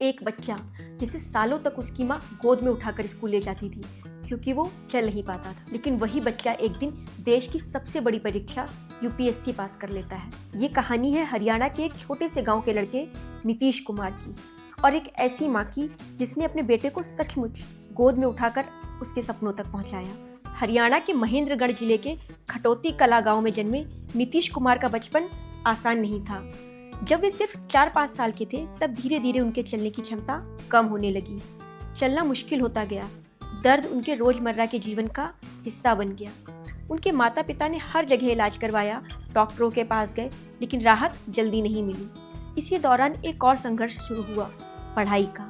एक बच्चा जिसे सालों तक उसकी माँ गोद में उठाकर स्कूल ले जाती थी क्योंकि वो चल नहीं पाता था, लेकिन वही बच्चा एक दिन देश की सबसे बड़ी परीक्षा यूपीएससी पास कर लेता है। ये कहानी है हरियाणा के एक छोटे से गांव के लड़के नीतीश कुमार की और एक ऐसी माँ की जिसने अपने बेटे को सचमुच गोद में उठाकर उसके सपनों तक पहुंचाया। हरियाणा के महेंद्रगढ़ जिले के खटौती कला गांव में जन्मे नीतीश कुमार का बचपन आसान नहीं था। जब वे सिर्फ 4-5 साल के थे तब धीरे धीरे उनके चलने की क्षमता कम होने लगी। चलना मुश्किल होता गया। दर्द उनके रोजमर्रा के जीवन का हिस्सा बन गया। उनके माता पिता ने हर जगह इलाज करवाया, डॉक्टरों के पास गए, लेकिन राहत जल्दी नहीं मिली। इसी दौरान एक और संघर्ष शुरू हुआ, पढ़ाई का।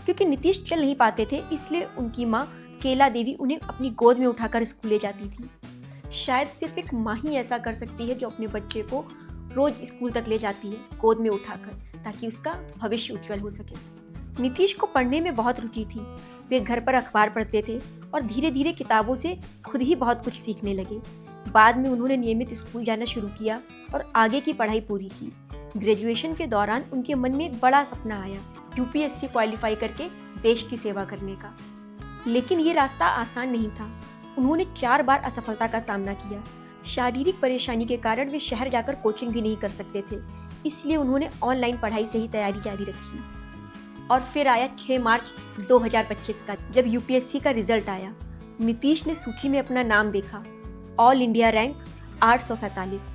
क्योंकि नीतीश चल नहीं पाते थे, इसलिए उनकी माँ केला देवी उन्हें अपनी गोद में उठाकर स्कूल ले जाती थी। शायद सिर्फ एक माँ ही ऐसा कर सकती है जो अपने बच्चे को रोज स्कूल तक ले जाती है गोद में उठाकर, ताकि उसका भविष्य उज्जवल हो सके। नीतीश को पढ़ने में बहुत रुचि थी। वे घर पर अखबार पढ़ते थे और धीरे धीरे किताबों से खुद ही बहुत कुछ सीखने लगे। बाद में उन्होंने नियमित स्कूल जाना शुरू किया और आगे की पढ़ाई पूरी की। ग्रेजुएशन के दौरान उनके मन में एक बड़ा सपना आया, यूपीएससी क्वालिफाई करके देश की सेवा करने का। लेकिन ये रास्ता आसान नहीं था। उन्होंने 4 बार असफलता का सामना किया। शारीरिक परेशानी के कारण वे शहर जाकर कोचिंग भी नहीं कर सकते थे, इसलिए उन्होंने ऑनलाइन पढ़ाई से ही तैयारी जारी रखी। और फिर आया 6 मार्च 2025 का, जब यूपीएससी का रिजल्ट आया। नीतीश ने सूची में अपना नाम देखा, ऑल इंडिया रैंक 847।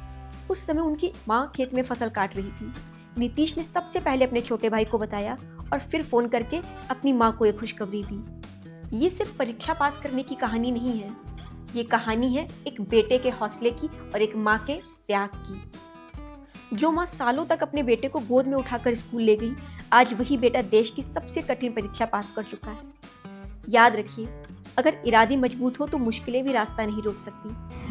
उस समय उनकी माँ खेत में फसल काट रही थी। नीतीश ने सबसे पहले अपने छोटे भाई को बताया और फिर फोन करके अपनी माँ को एक खुशखबरी दी। ये सिर्फ परीक्षा पास करने की कहानी नहीं है, ये कहानी है एक बेटे के हौसले की और एक माँ के त्याग की। जो माँ सालों तक अपने बेटे को गोद में उठाकर स्कूल ले गई, आज वही बेटा देश की सबसे कठिन परीक्षा पास कर चुका है। याद रखिए, अगर इरादे मजबूत हो तो मुश्किलें भी रास्ता नहीं रोक सकती।